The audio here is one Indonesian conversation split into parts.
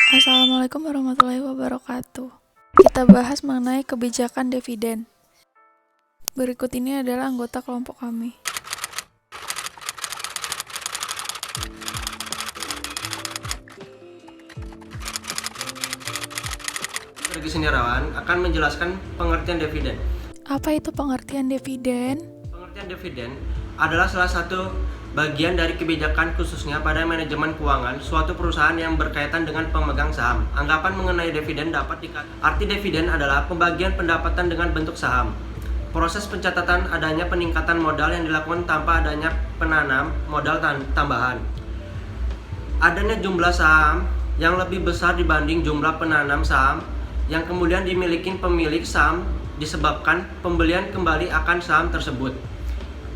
Assalamualaikum warahmatullahi wabarakatuh. Kita bahas mengenai kebijakan dividen. Berikut ini adalah anggota kelompok kami. Regi Sendirawan akan menjelaskan pengertian dividen. Apa itu pengertian dividen? Pengertian dividen adalah salah satu bagian dari kebijakan khususnya pada manajemen keuangan suatu perusahaan yang berkaitan dengan pemegang saham. Anggapan mengenai dividen dapat dikatakan. Arti dividen adalah pembagian pendapatan dengan bentuk saham. Proses pencatatan adanya peningkatan modal yang dilakukan tanpa adanya penanam modal tambahan. Adanya jumlah saham yang lebih besar dibanding jumlah penanam saham yang kemudian dimiliki pemilik saham disebabkan pembelian kembali akan saham tersebut.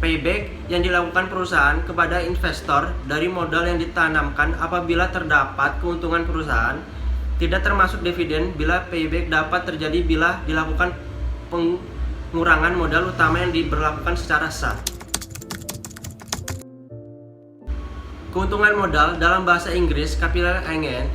Payback yang dilakukan perusahaan kepada investor dari modal yang ditanamkan apabila terdapat keuntungan perusahaan tidak termasuk dividen bila payback dapat terjadi bila dilakukan pengurangan modal utama yang diberlakukan secara sah. Keuntungan modal dalam bahasa Inggris capital gain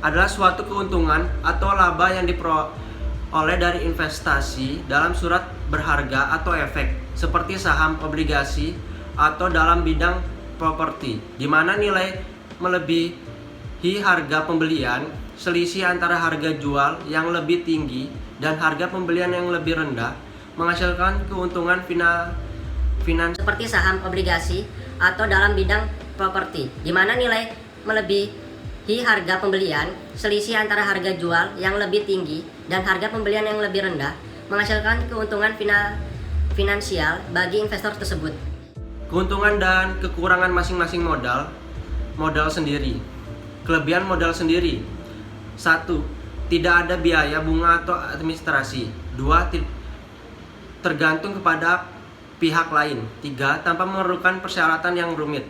adalah suatu keuntungan atau laba yang diperoleh dari investasi dalam surat berharga atau efek seperti saham, obligasi, atau dalam bidang properti, di mana nilai melebihi harga pembelian, selisih antara harga jual yang lebih tinggi dan harga pembelian yang lebih rendah, menghasilkan keuntungan finansial seperti saham, obligasi, atau dalam bidang properti, di mana nilai melebihi harga pembelian, selisih antara harga jual yang lebih tinggi dan harga pembelian yang lebih rendah, menghasilkan keuntungan finansial bagi investor tersebut. Keuntungan dan kekurangan masing-masing modal sendiri. Kelebihan modal sendiri. 1. Tidak ada biaya bunga atau administrasi. 2. Tergantung kepada pihak lain. 3. Tanpa memerlukan persyaratan yang rumit.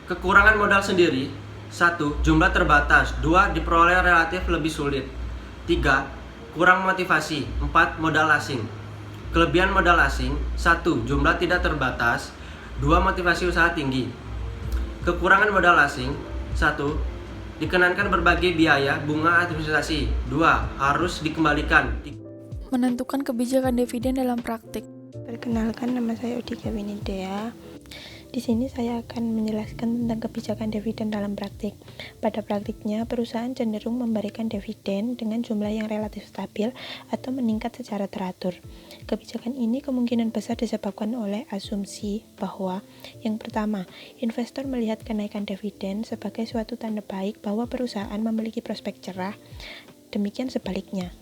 Kekurangan modal sendiri. 1. Jumlah terbatas. 2. Diperoleh relatif lebih sulit. 3. Kurang motivasi. 4. Modal asing. Kelebihan modal asing. 1. Jumlah tidak terbatas. 2. Motivasi usaha tinggi. Kekurangan modal asing. 1. Dikenankan berbagai biaya bunga administrasi. 2. Harus dikembalikan. Menentukan kebijakan dividen dalam praktik. Perkenalkan, nama saya Udika Winidea. Di sini saya akan menjelaskan tentang kebijakan dividen dalam praktik. Pada praktiknya, perusahaan cenderung memberikan dividen dengan jumlah yang relatif stabil atau meningkat secara teratur. Kebijakan ini kemungkinan besar disebabkan oleh asumsi bahwa yang pertama, investor melihat kenaikan dividen sebagai suatu tanda baik bahwa perusahaan memiliki prospek cerah. Demikian sebaliknya.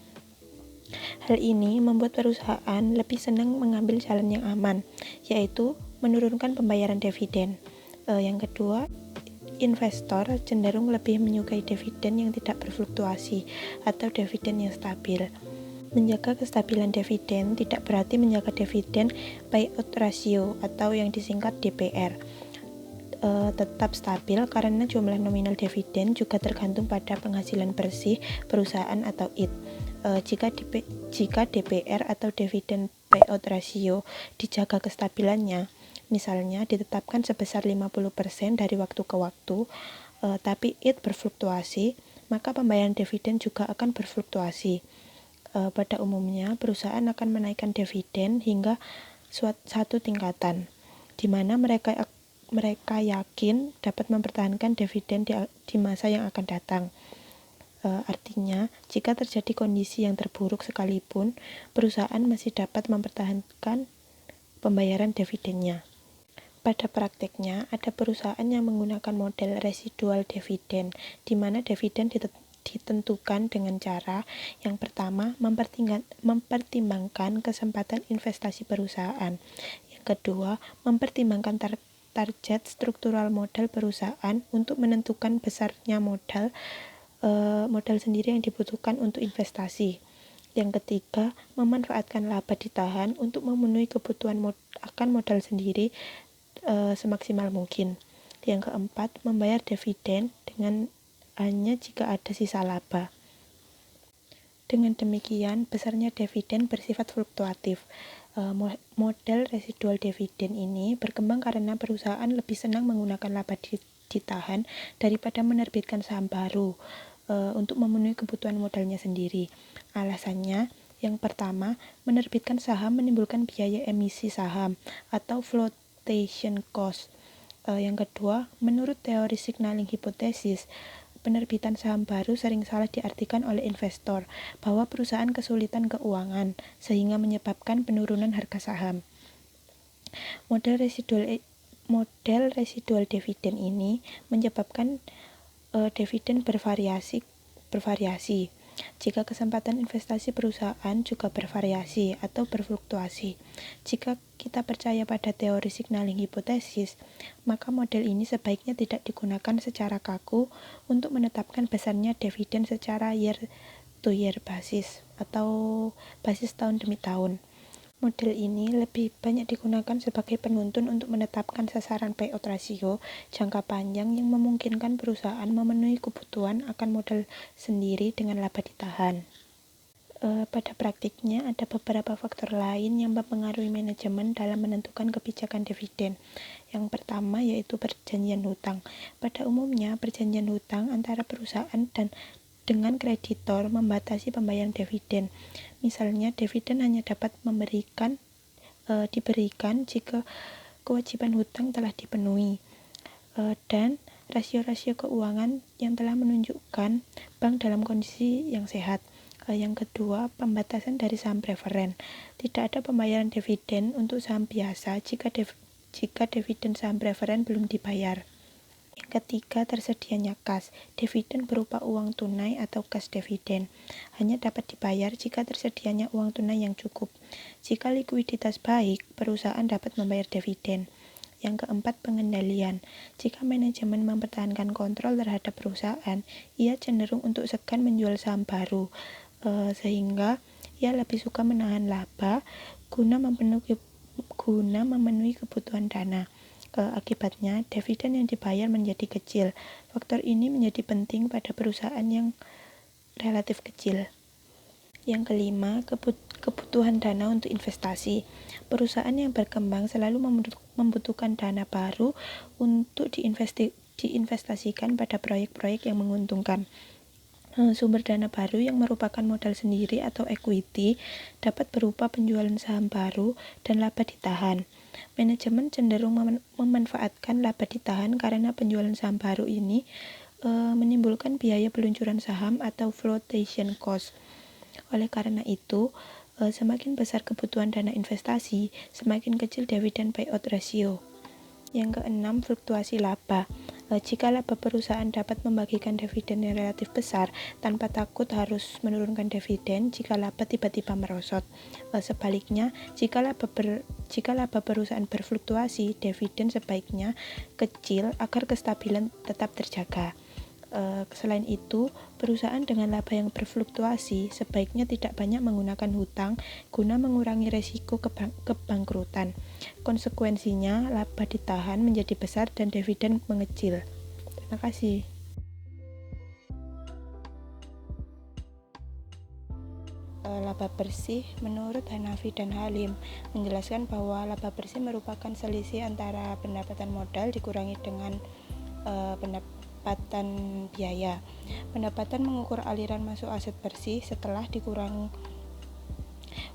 Hal ini membuat perusahaan lebih senang mengambil jalan yang aman, yaitu menurunkan pembayaran dividen. Yang kedua, investor cenderung lebih menyukai dividen yang tidak berfluktuasi atau dividen yang stabil. Menjaga kestabilan dividen tidak berarti menjaga dividen payout ratio atau yang disingkat DPR tetap stabil karena jumlah nominal dividen juga tergantung pada penghasilan bersih perusahaan atau IT. Jika DPR atau dividen payout ratio dijaga kestabilannya, misalnya ditetapkan sebesar 50% dari waktu ke waktu, tapi IT berfluktuasi, maka pembayaran dividen juga akan berfluktuasi. Pada umumnya, perusahaan akan menaikkan dividen hingga satu tingkatan, di mana mereka yakin dapat mempertahankan dividen di masa yang akan datang. Artinya, jika terjadi kondisi yang terburuk sekalipun, perusahaan masih dapat mempertahankan pembayaran dividennya. Pada prakteknya, ada perusahaan yang menggunakan model residual dividen, di mana dividen ditentukan dengan cara yang pertama, mempertimbangkan kesempatan investasi perusahaan. Yang kedua, mempertimbangkan target struktural modal perusahaan untuk menentukan besarnya modal sendiri yang dibutuhkan untuk investasi. Yang ketiga, memanfaatkan laba ditahan untuk memenuhi kebutuhan akan modal sendiri semaksimal mungkin. Yang keempat, membayar dividen dengan hanya jika ada sisa laba. Dengan demikian, besarnya dividen bersifat fluktuatif. Model residual dividen ini berkembang karena perusahaan lebih senang menggunakan laba ditahan daripada menerbitkan saham baru. untuk memenuhi kebutuhan modalnya sendiri. Alasannya, yang pertama, menerbitkan saham menimbulkan biaya emisi saham atau flotation cost. Yang kedua, menurut teori signaling hipotesis, penerbitan saham baru sering salah diartikan oleh investor bahwa perusahaan kesulitan keuangan sehingga menyebabkan penurunan harga saham. Model residual dividen ini menyebabkan dividen bervariasi. Jika kesempatan investasi perusahaan juga bervariasi atau berfluktuasi. Jika kita percaya pada teori signaling hipotesis, maka model ini sebaiknya tidak digunakan secara kaku untuk menetapkan besarnya dividen secara year-to-year basis atau basis tahun demi tahun. Model ini lebih banyak digunakan sebagai penuntun untuk menetapkan sasaran payout ratio jangka panjang yang memungkinkan perusahaan memenuhi kebutuhan akan modal sendiri dengan laba ditahan. Pada praktiknya ada beberapa faktor lain yang mempengaruhi manajemen dalam menentukan kebijakan dividen. Yang pertama yaitu perjanjian hutang. Pada umumnya perjanjian hutang antara perusahaan dan dengan kreditor membatasi pembayaran dividen. Misalnya, dividen hanya dapat diberikan jika kewajiban hutang telah dipenuhi, dan rasio-rasio keuangan yang telah menunjukkan bank dalam kondisi yang sehat. Yang kedua, pembatasan dari saham preferen. Tidak ada pembayaran dividen untuk saham biasa jika dividen saham preferen belum dibayar. Yang ketiga, tersedianya kas. Dividen berupa uang tunai atau kas dividen hanya dapat dibayar jika tersedianya uang tunai yang cukup. Jika likuiditas baik, perusahaan dapat membayar dividen. Yang keempat, pengendalian. Jika manajemen mempertahankan kontrol terhadap perusahaan, ia cenderung untuk segan menjual saham baru, sehingga ia lebih suka menahan laba guna memenuhi kebutuhan dana. Akibatnya, dividen yang dibayar menjadi kecil. Faktor ini menjadi penting pada perusahaan yang relatif kecil. Yang kelima, kebutuhan dana untuk investasi. Perusahaan yang berkembang selalu membutuhkan dana baru untuk diinvestasikan pada proyek-proyek yang menguntungkan. Sumber dana baru yang merupakan modal sendiri atau equity dapat berupa penjualan saham baru dan laba ditahan. Manajemen cenderung memanfaatkan laba ditahan karena penjualan saham baru ini menimbulkan biaya peluncuran saham atau flotation cost. Oleh karena itu, semakin besar kebutuhan dana investasi, semakin kecil dividen payout ratio. Yang keenam, fluktuasi laba. Jika laba perusahaan dapat membagikan dividen yang relatif besar tanpa takut harus menurunkan dividen jika laba tiba-tiba merosot. Sebaliknya, jika laba perusahaan berfluktuasi, dividen sebaiknya kecil agar kestabilan tetap terjaga. Selain itu, perusahaan dengan laba yang berfluktuasi sebaiknya tidak banyak menggunakan hutang guna mengurangi resiko kebangkrutan. Konsekuensinya, laba ditahan menjadi besar dan dividen mengecil. Terima kasih. Laba bersih menurut Hanafi dan Halim menjelaskan bahwa laba bersih merupakan selisih antara pendapatan modal dikurangi dengan pendapatan biaya. Pendapatan mengukur aliran masuk aset bersih setelah dikurangi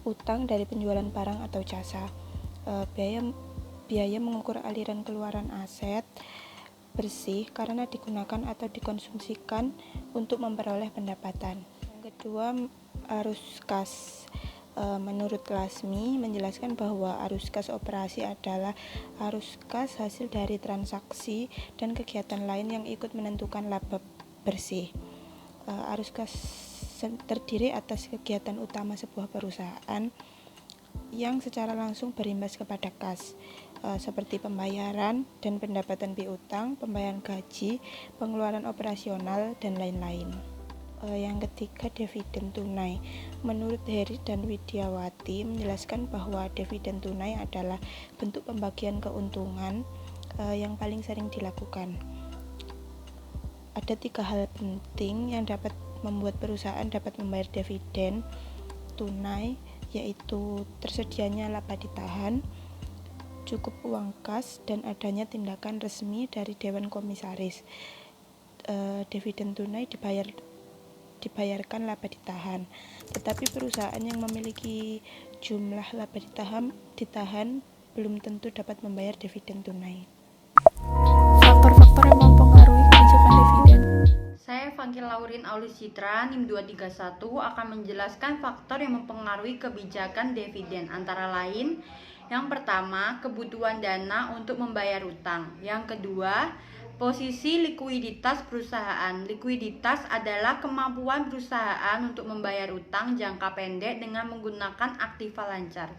utang dari penjualan barang atau jasa. Biaya mengukur aliran keluaran aset bersih karena digunakan atau dikonsumsikan untuk memperoleh pendapatan. Yang kedua, arus kas. Menurut Lasmi menjelaskan bahwa arus kas operasi adalah arus kas hasil dari transaksi dan kegiatan lain yang ikut menentukan laba bersih. Arus kas terdiri atas kegiatan utama sebuah perusahaan yang secara langsung berimbas kepada kas, seperti pembayaran dan pendapatan piutang, pembayaran gaji, pengeluaran operasional, dan lain-lain. Yang ketiga, dividen tunai. Menurut Heri dan Widiawati menjelaskan bahwa dividen tunai adalah bentuk pembagian keuntungan yang paling sering dilakukan. Ada 3 hal penting yang dapat membuat perusahaan dapat membayar dividen tunai, yaitu tersedianya laba ditahan, cukup uang kas, dan adanya tindakan resmi dari Dewan Komisaris. Dividen tunai dibayar dibayarkan laba ditahan. Tetapi perusahaan yang memiliki jumlah laba ditahan belum tentu dapat membayar dividen tunai. Faktor-faktor yang mempengaruhi kebijakan dividen. Saya Fangkil Laurin Aulis Citra, NIM 231, akan menjelaskan faktor yang mempengaruhi kebijakan dividen, antara lain yang pertama, kebutuhan dana untuk membayar utang. Yang kedua, posisi likuiditas perusahaan. Likuiditas adalah kemampuan perusahaan untuk membayar utang jangka pendek dengan menggunakan aktiva lancar.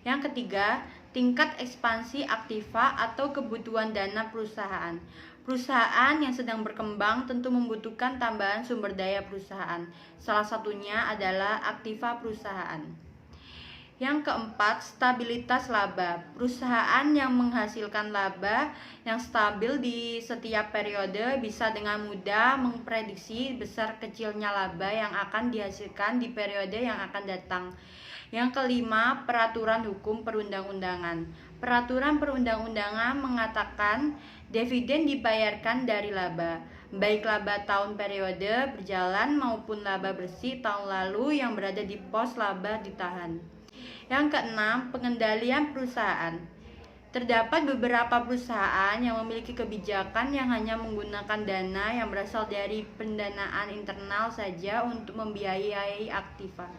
Yang ketiga, tingkat ekspansi aktiva atau kebutuhan dana perusahaan. Perusahaan yang sedang berkembang tentu membutuhkan tambahan sumber daya perusahaan. Salah satunya adalah aktiva perusahaan. Yang keempat, stabilitas laba. Perusahaan yang menghasilkan laba yang stabil di setiap periode bisa dengan mudah memprediksi besar kecilnya laba yang akan dihasilkan di periode yang akan datang. Yang kelima, peraturan hukum perundang-undangan. Peraturan perundang-undangan mengatakan dividen dibayarkan dari laba, baik laba tahun periode berjalan maupun laba bersih tahun lalu yang berada di pos laba ditahan. Yang keenam, pengendalian perusahaan. Terdapat beberapa perusahaan yang memiliki kebijakan yang hanya menggunakan dana yang berasal dari pendanaan internal saja untuk membiayai aktiva,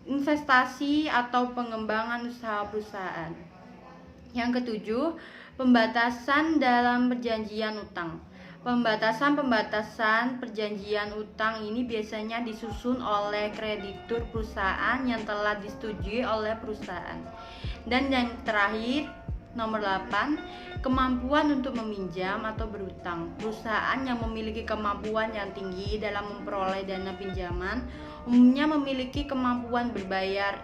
investasi atau pengembangan usaha perusahaan. Yang ketujuh, pembatasan dalam perjanjian utang. Pembatasan perjanjian utang ini biasanya disusun oleh kreditur perusahaan yang telah disetujui oleh perusahaan. Dan yang terakhir, nomor 8, kemampuan untuk meminjam atau berutang. Perusahaan yang memiliki kemampuan yang tinggi dalam memperoleh dana pinjaman umumnya memiliki kemampuan berbayar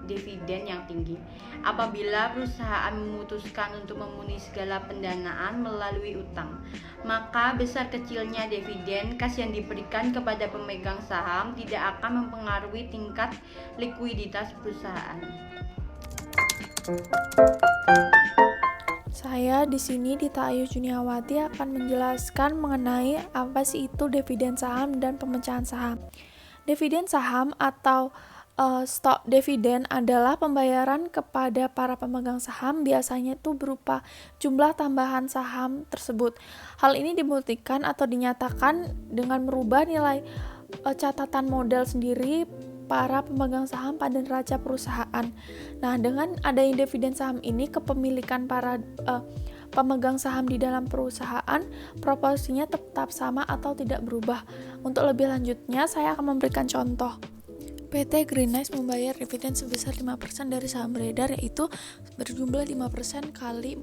dividen yang tinggi. Apabila perusahaan memutuskan untuk memenuhi segala pendanaan melalui utang, maka besar kecilnya dividen kas yang diberikan kepada pemegang saham tidak akan mempengaruhi tingkat likuiditas perusahaan. Saya di sini Dita Ayu Juniawati akan menjelaskan mengenai apa sih itu dividen saham dan pemecahan saham. Dividen saham atau stok dividen adalah pembayaran kepada para pemegang saham, biasanya itu berupa jumlah tambahan saham tersebut. Hal ini dibuktikan atau dinyatakan dengan merubah nilai catatan modal sendiri para pemegang saham pada neraca perusahaan. Nah, dengan adanya dividen saham ini, kepemilikan para pemegang saham di dalam perusahaan proporsinya tetap sama atau tidak berubah. Untuk lebih lanjutnya, saya akan memberikan contoh. PT Greenice membayar dividen sebesar 5% dari saham beredar, yaitu berjumlah 5% kali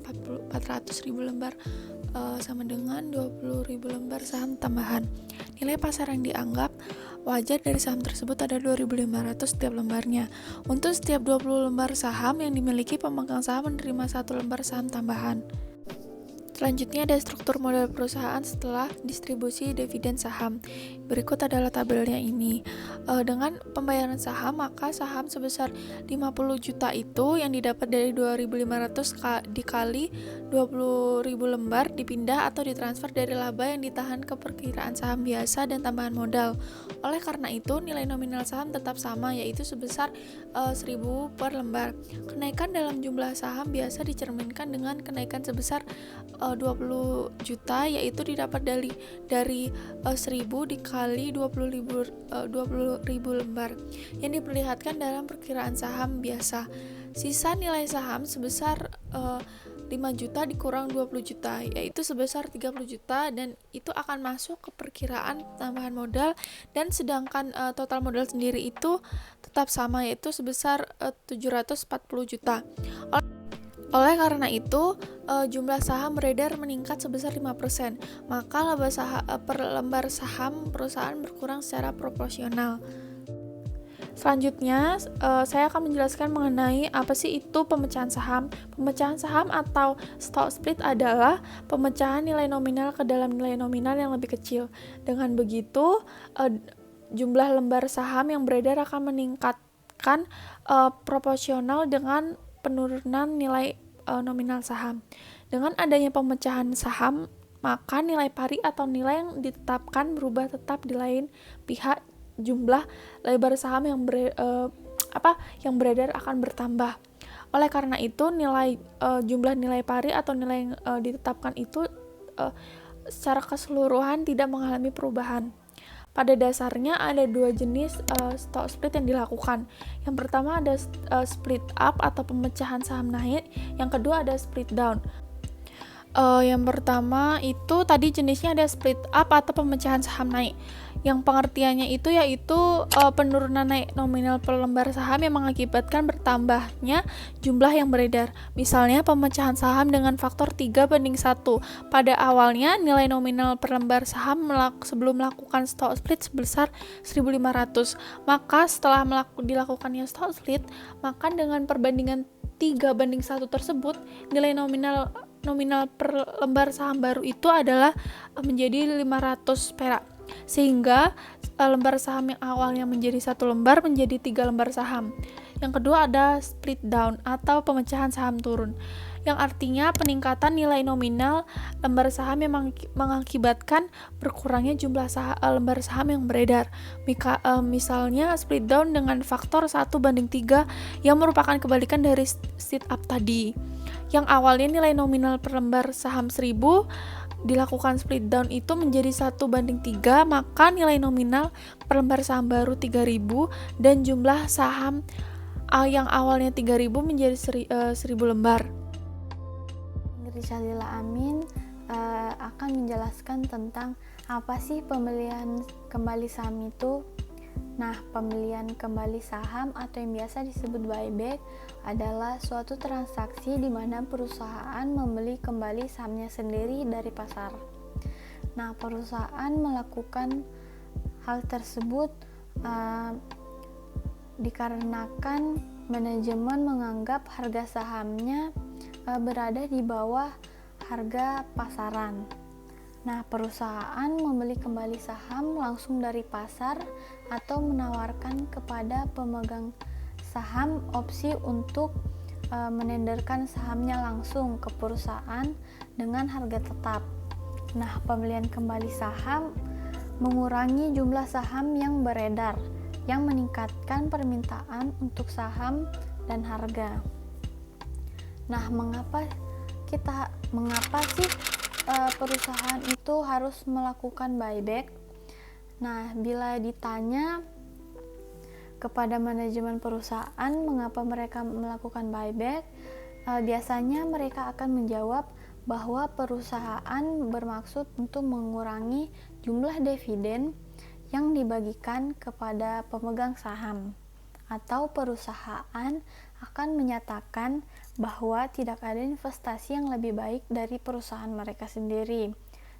400.000 lembar sama dengan 20.000 lembar saham tambahan. Nilai pasar yang dianggap wajar dari saham tersebut ada 2.500 setiap lembarnya. Untuk setiap 20 lembar saham yang dimiliki, pemegang saham menerima 1 lembar saham tambahan. Selanjutnya ada struktur modal perusahaan setelah distribusi dividen saham. Berikut adalah tabelnya ini. Dengan pembayaran saham, maka saham sebesar 50 juta itu yang didapat dari 2.500 dikali 20.000 lembar dipindah atau ditransfer dari laba yang ditahan ke perkiraan saham biasa dan tambahan modal. Oleh karena itu, nilai nominal saham tetap sama, yaitu sebesar 1.000 per lembar. Kenaikan dalam jumlah saham biasa dicerminkan dengan kenaikan sebesar 20 juta, yaitu didapat dari 1.000 dikali 20.000 lembar yang diperlihatkan dalam perkiraan saham biasa. Sisa nilai saham sebesar 5 juta dikurang 20 juta, yaitu sebesar 30 juta, dan itu akan masuk ke perkiraan tambahan modal, dan sedangkan total modal sendiri itu tetap sama, yaitu sebesar 740 juta. Oleh karena itu, jumlah saham beredar meningkat sebesar 5%, maka laba per lembar saham perusahaan berkurang secara proporsional. Selanjutnya, saya akan menjelaskan mengenai apa sih itu pemecahan saham. Pemecahan saham atau stock split adalah pemecahan nilai nominal ke dalam nilai nominal yang lebih kecil. Dengan begitu, jumlah lembar saham yang beredar akan meningkatkan proporsional dengan penurunan nilai nominal saham. Dengan adanya pemecahan saham, maka nilai pari atau nilai yang ditetapkan berubah tetap di lain pihak. Jumlah lebar saham yang beredar akan bertambah. Oleh karena itu, jumlah nilai pari atau nilai yang ditetapkan itu secara keseluruhan tidak mengalami perubahan. Pada dasarnya ada dua jenis stock split yang dilakukan. Yang pertama ada split up atau pemecahan saham naik, yang kedua ada split down. Yang pertama itu tadi jenisnya ada split up atau pemecahan saham naik. Yang pengertiannya itu yaitu penurunan naik nominal per lembar saham yang mengakibatkan bertambahnya jumlah yang beredar. Misalnya pemecahan saham dengan faktor 3:1. Pada awalnya nilai nominal per lembar saham sebelum melakukan stock split sebesar 1.500. Maka setelah dilakukannya stock split, maka dengan perbandingan 3:1 tersebut, nilai nominal per lembar saham baru itu adalah menjadi 500 perak, sehingga lembar saham yang awalnya menjadi 1 lembar menjadi 3 lembar saham. Yang kedua ada split down atau pemecahan saham turun, yang artinya peningkatan nilai nominal lembar saham yang mengakibatkan berkurangnya jumlah lembar saham yang beredar. Misalnya split down dengan faktor 1:3 yang merupakan kebalikan dari split up tadi. Yang awalnya nilai nominal per lembar saham 1.000 dilakukan split down itu menjadi 1:3, maka nilai nominal per lembar saham baru 3.000 dan jumlah saham yang awalnya 3.000 menjadi 1.000 lembar. Rizalila Amin akan menjelaskan tentang apa sih pembelian kembali saham itu. Nah, pembelian kembali saham atau yang biasa disebut buyback adalah suatu transaksi di mana perusahaan membeli kembali sahamnya sendiri dari pasar. Nah, perusahaan melakukan hal tersebut dikarenakan manajemen menganggap harga sahamnya berada di bawah harga pasaran. Nah, perusahaan membeli kembali saham langsung dari pasar atau menawarkan kepada pemegang saham opsi untuk menenderkan sahamnya langsung ke perusahaan dengan harga tetap. Nah, pembelian kembali saham mengurangi jumlah saham yang beredar, yang meningkatkan permintaan untuk saham dan harga. Nah, mengapa sih perusahaan itu harus melakukan buyback? Nah, bila ditanya kepada manajemen perusahaan mengapa mereka melakukan buyback, biasanya mereka akan menjawab bahwa perusahaan bermaksud untuk mengurangi jumlah dividen yang dibagikan kepada pemegang saham, atau perusahaan akan menyatakan bahwa tidak ada investasi yang lebih baik dari perusahaan mereka sendiri,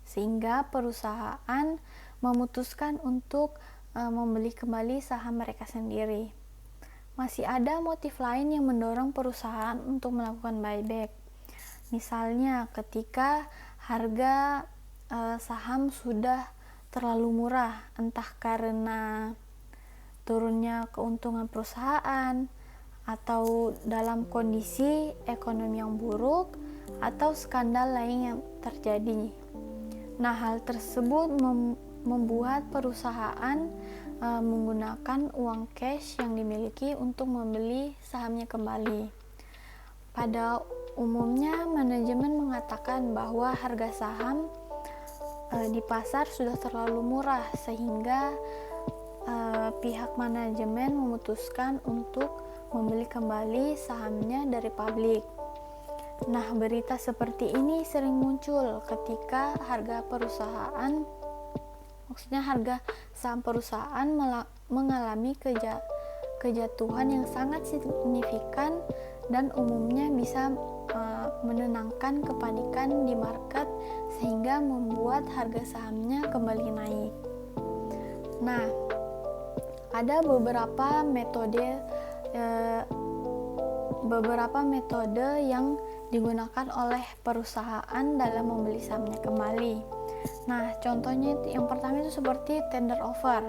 sehingga perusahaan memutuskan untuk membeli kembali saham mereka sendiri. Masih ada motif lain yang mendorong perusahaan untuk melakukan buyback. Misalnya ketika harga saham sudah terlalu murah, entah karena turunnya keuntungan perusahaan, atau dalam kondisi ekonomi yang buruk, atau skandal lain yang terjadi. Nah, hal tersebut membuat perusahaan menggunakan uang cash yang dimiliki untuk membeli sahamnya kembali. Pada umumnya, manajemen mengatakan bahwa harga saham di pasar sudah terlalu murah, sehingga pihak manajemen memutuskan untuk membeli kembali sahamnya dari publik. Nah, berita seperti ini sering muncul ketika harga saham perusahaan mengalami kejatuhan yang sangat signifikan dan umumnya bisa menenangkan kepanikan di market sehingga membuat harga sahamnya kembali naik. Nah, ada beberapa metode yang digunakan oleh perusahaan dalam membeli sahamnya kembali. Nah, contohnya yang pertama itu seperti tender offer.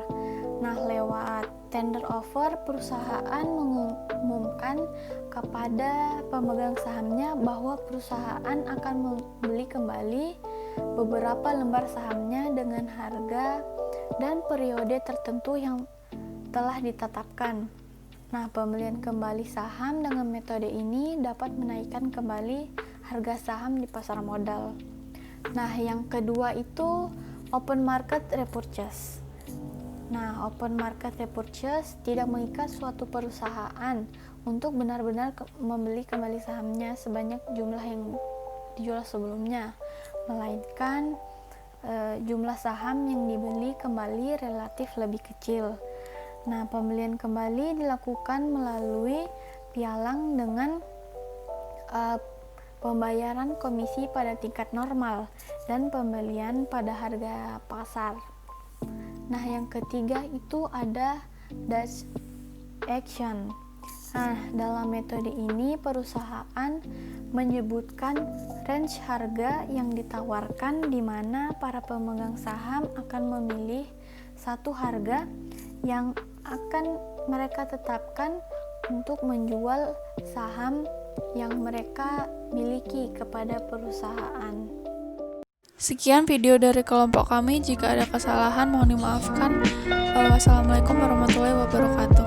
Nah, lewat tender offer, perusahaan mengumumkan kepada pemegang sahamnya bahwa perusahaan akan membeli kembali beberapa lembar sahamnya dengan harga dan periode tertentu yang telah ditetapkan. Nah, pembelian kembali saham dengan metode ini dapat menaikkan kembali harga saham di pasar modal. Nah, yang kedua itu open market repurchase. Nah, open market repurchase tidak mengikat suatu perusahaan untuk benar-benar membeli kembali sahamnya sebanyak jumlah yang dijual sebelumnya, melainkan jumlah saham yang dibeli kembali relatif lebih kecil. Nah, pembelian kembali dilakukan melalui pialang dengan pembayaran komisi pada tingkat normal dan pembelian pada harga pasar. Nah, yang ketiga itu ada Dutch auction. Nah, dalam metode ini perusahaan menyebutkan range harga yang ditawarkan di mana para pemegang saham akan memilih satu harga yang akan mereka tetapkan untuk menjual saham yang mereka miliki kepada perusahaan. Sekian video dari kelompok kami. Jika ada kesalahan mohon dimaafkan. Wassalamualaikum warahmatullahi wabarakatuh.